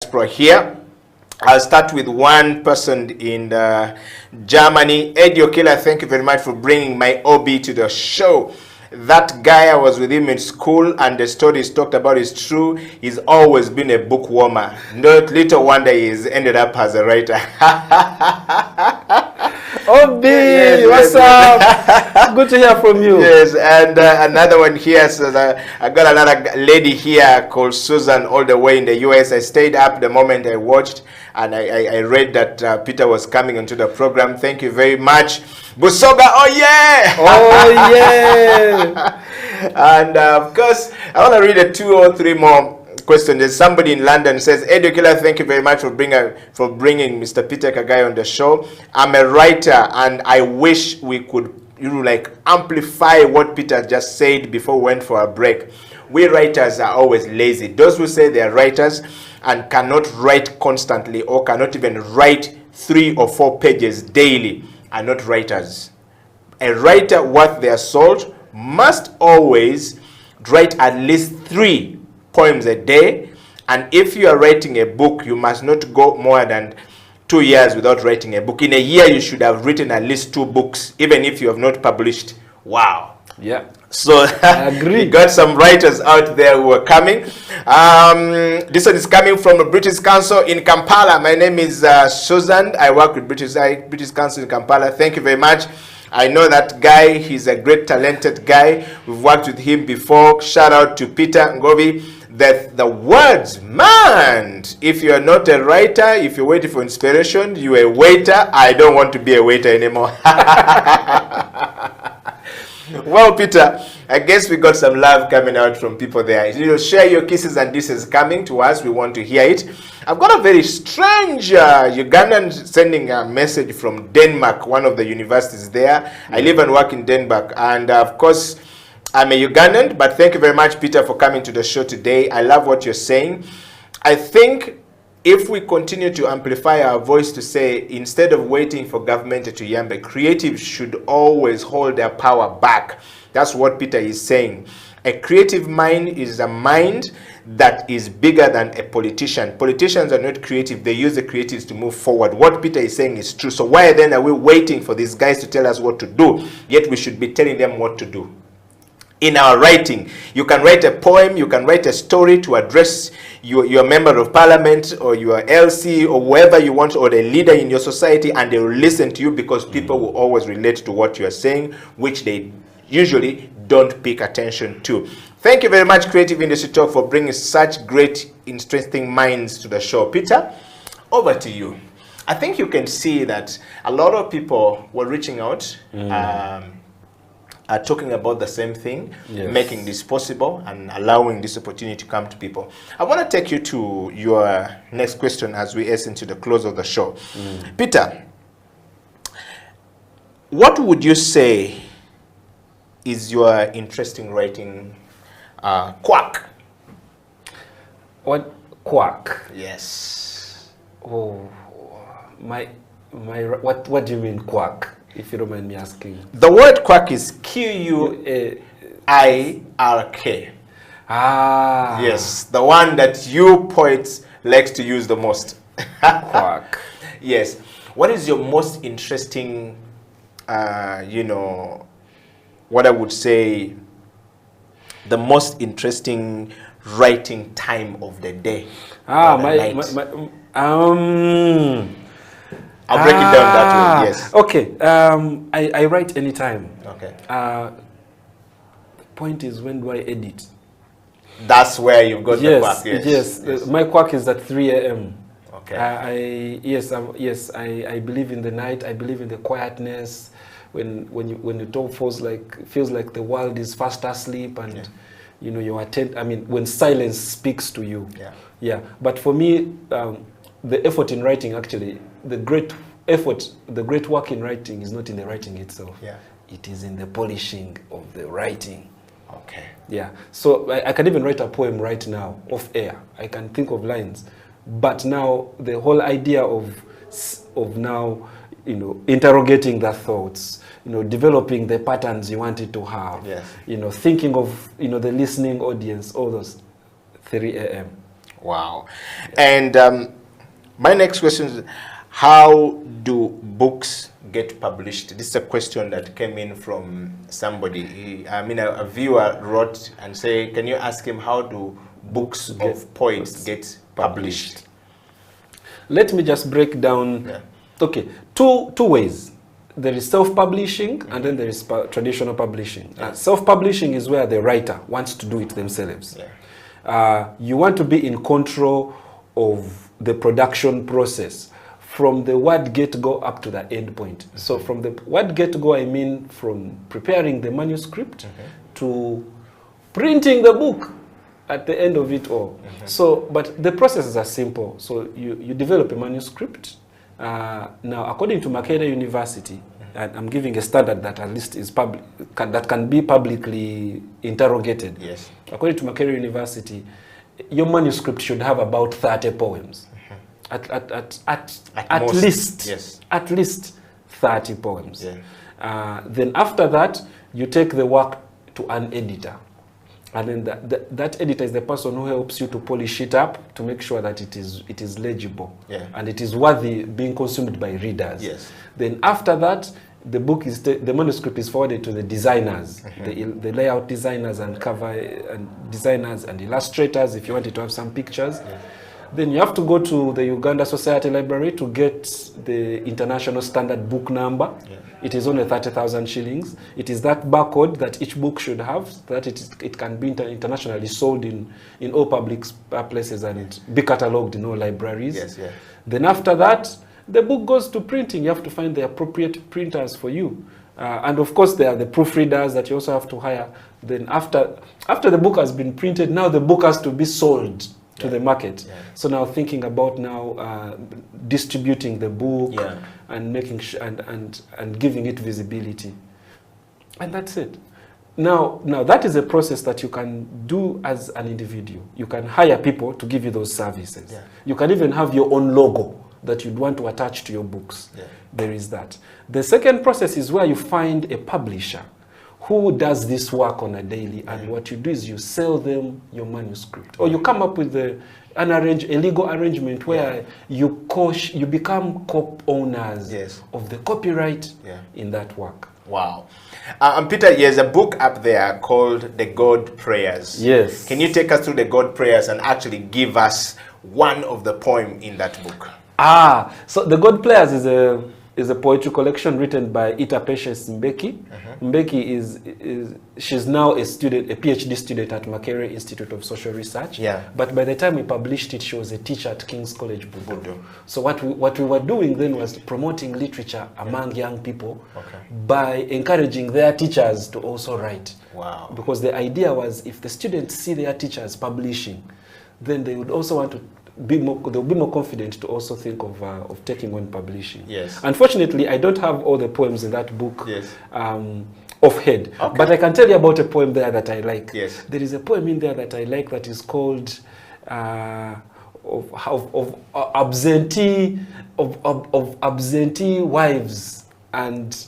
diaspora here. I'll start with one person in Germany. Eddie Okela, thank you very much for bringing my OB to the show. That guy, I was with him in school, and the story he's talked about is true. He's always been a bookwormer. Not little wonder he's ended up as a writer. OB, yes, what's up? Good to hear from you. Yes, and another one here says, I got another lady here called Susan, all the way in the US. I stayed up the moment I watched, and I read that Peter was coming onto the program. Thank you very much. Busoga, oh yeah! Oh yeah! And of course, I want to read 2 or 3 more questions. There's somebody in London says, Eddie Killer, thank you very much for bringing Mr. Peter Kagai on the show. I'm a writer, and I wish we could amplify what Peter just said before we went for a break. We writers are always lazy. Those who say they are writers and cannot write constantly or cannot even write 3 or 4 pages daily are not writers. A writer worth their salt must always write at least 3 poems a day, and if you are writing a book, you must not go more than 2 years without writing a book. In a year, you should have written at least 2 books, even if you have not published. Wow. Yeah. So I agree. We got some writers out there who are coming. This one is coming from the British Council in Kampala. My name is Susan. I work with British Council in Kampala. Thank you very much. I know that guy. He's a great, talented guy. We've worked with him before. Shout out to Peter Ngobi. That the words, man, if you're not a writer, if you're waiting for inspiration, you're a waiter. I don't want to be a waiter anymore. Well, Peter, I guess we got some love coming out from people there. Share your kisses and this is coming to us. We want to hear it. I've got a very strange Ugandan sending a message from Denmark, one of the universities there. I live and work in Denmark. And of course, I'm a Ugandan, but thank you very much, Peter, for coming to the show today. I love what you're saying. I think if we continue to amplify our voice to say, instead of waiting for government to yambe, creatives should always hold their power back. That's what Peter is saying. A creative mind is a mind that is bigger than a politician. Politicians are not creative. They use the creatives to move forward. What Peter is saying is true. So why then are we waiting for these guys to tell us what to do? Yet we should be telling them what to do. In our writing, you can write a poem, you can write a story to address your member of parliament or your LC or whoever you want, or the leader in your society, and they will listen to you because people will always relate to what you are saying, which they usually don't pay attention to. Thank you very much, Creative Industry Talk, for bringing such great, interesting minds to the show. Peter, over to you. I think you can see that a lot of people were reaching out, are talking about the same thing, yes, making this possible and allowing this opportunity to come to people. I want to take you to your next question as we hasten to the close of the show. Peter, what would you say is your interesting writing quirk? What quirk? Yes. Oh, what do you mean quirk? If you don't mind me asking. The word quirk is Quirk. Ah. Yes, the one that you poets like to use the most. Quirk. Yes. What is your most interesting, what I would say, the most interesting writing time of the day? I'll break it down that way, yes. Okay, I write anytime. Okay. The point is, when do I edit? That's where you've got the quirk, yes. My quirk is at 3 a.m. Okay. I believe in the night. I believe in the quietness. When it all feels like the world is fast asleep, and you attend. I mean, when silence speaks to you. Yeah. Yeah. But for me, the effort in writing, actually, the great work in writing is not in the writing itself. Yeah. It is in the polishing of the writing. Okay. Yeah. So I can even write a poem right now, off air. I can think of lines. But now the whole idea of now, interrogating the thoughts, developing the patterns you want it to have, yes, thinking of, the listening audience, all those, 3 a.m. Wow. And my next question is, how do books get published? This is a question that came in from somebody. A viewer wrote and say, can you ask him how do books of poets get published? Let me just break down. Yeah. Okay, two ways. There is self-publishing, and then there is traditional publishing. Self-publishing is where the writer wants to do it themselves. Yeah. You want to be in control of the production process from the word get-go up to the end point. So from the word get-go, I mean from preparing the manuscript to printing the book at the end of it all. So, but the processes are simple. So you develop a manuscript. Now, according to Makerere University, and I'm giving a standard that at least is that can be publicly interrogated. Yes. According to Makerere University, your manuscript should have about 30 poems. At most, least, yes. At least 30 poems. Yeah. Then after that, you take the work to an editor. And then that editor is the person who helps you to polish it up to make sure that it is legible, yeah, and it is worthy being consumed by readers. Yes. Then after that, the manuscript is forwarded to the designers, the layout designers and cover and designers and illustrators if you wanted to have some pictures. Yeah. Then you have to go to the Uganda Society Library to get the international standard book number. Yeah. It is only 30,000 shillings. It is that barcode that each book should have, so that it can be internationally sold in all public places and be catalogued in all libraries. Yes, yeah. Then after that, the book goes to printing. You have to find the appropriate printers for you. And of course, there are the proofreaders that you also have to hire. Then after the book has been printed, now the book has to be sold to the market. Yeah. So now thinking about distributing the book, yeah, and making and giving it visibility. And that's it. Now that is a process that you can do as an individual. You can hire people to give you those services. Yeah. You can even have your own logo that you'd want to attach to your books. Yeah. There is that. The second process is where you find a publisher who does this work on a daily, and what you do is you sell them your manuscript, or you come up with a legal arrangement where you become co-owners, yes, of the copyright, yeah, in that work. Wow. Peter, there's a book up there called The God Prayers. Yes. Can you take us through the God Prayers and actually give us one of the poem in that book? So The God Prayers is a poetry collection written by Ita Patience Mbeki. Mbeki she's now a PhD student at Makerere Institute of Social Research. Yeah. But by the time we published it, she was a teacher at King's College Budo. So what we were doing then was promoting literature among young people, by encouraging their teachers to also write. Wow. Because the idea was, if the students see their teachers publishing, then they would also want to they'll be more confident to also think of taking on publishing. Yes. Unfortunately, I don't have all the poems in that book, yes, offhand. Okay. But I can tell you about a poem there that I like. Yes. There is a poem in there that I like that is called of absentee wives and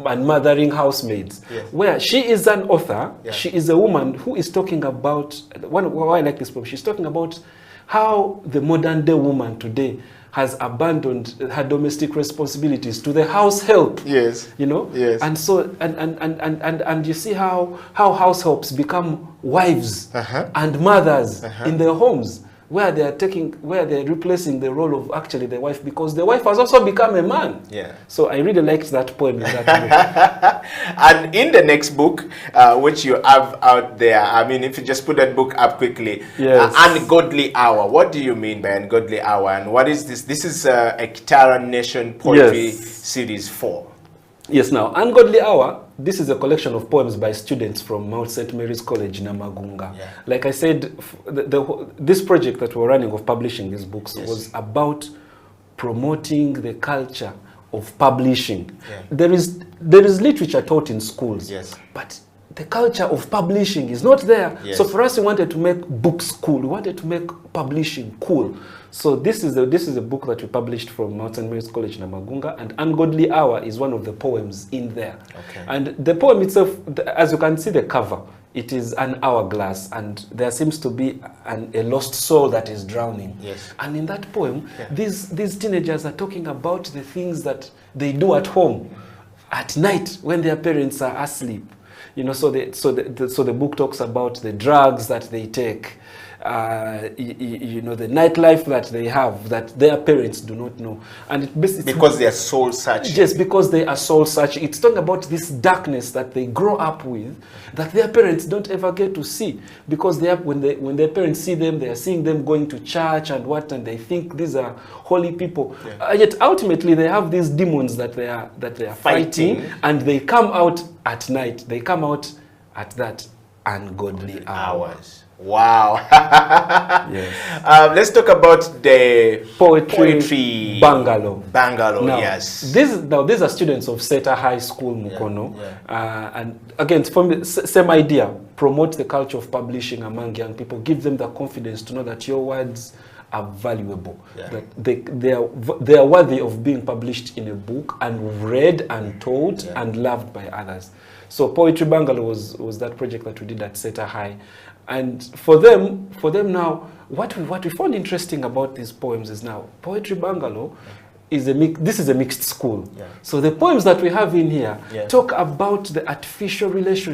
mothering housemaids, yes, where she is an author. Yeah. She is a woman who is talking about, why I like this poem, she's talking about how the modern day woman today has abandoned her domestic responsibilities to the house help. Yes. You know? Yes. And so and you see how house helps become wives and mothers in their homes, where they're replacing the role of actually the wife, because the wife has also become a man. Yeah. So I really liked that poem in that book. And in the next book, which you have out there, I mean, if you just put that book up quickly, yes, Ungodly Hour. What do you mean by Ungodly Hour? And what is this? This is a Kitara Nation Poetry, yes, Series 4. Yes, now, Ungodly Hour, this is a collection of poems by students from Mount St. Mary's College, Namagunga. Yeah. Like I said, this project that we're running of publishing these books, yes, was about promoting the culture of publishing. Yeah. There is literature taught in schools, yes, but the culture of publishing is not there. Yes. So for us, we wanted to make books cool. We wanted to make publishing cool. So this is a book that we published from Mount St. Mary's College, Namagunga, and Ungodly Hour is one of the poems in there. Okay. And the poem itself, as you can see the cover, it is an hourglass, and there seems to be a lost soul that is drowning. Yes. And in that poem, these teenagers are talking about the things that they do at home, at night when their parents are asleep. You know, so the book talks about the drugs that they take, you know, the nightlife that they have that their parents do not know, and it's because they are soul searching. Yes, because they are soul searching. It's talking about this darkness that they grow up with, that their parents don't ever get to see, because when their parents see them, they are seeing them going to church and and they think these are holy people. Yet ultimately they have these demons that they are fighting, and they come out at night. They come out at that ungodly hours. Wow. Yes. Let's talk about the poetry bungalow. Bungalow, Now, yes. These are students of Seta High School, Mukono. And again, from the same idea, promote the culture of publishing among young people, give them the confidence to know that your words are valuable, that they are worthy of being published in a book and read and taught and loved by others. So Poetry Bungalow was that project that we did at Seta High. And for them now, what we found interesting about these poems is now Poetry Bungalow is this is a mixed school. So the poems that we have in here talk about the artificial relationship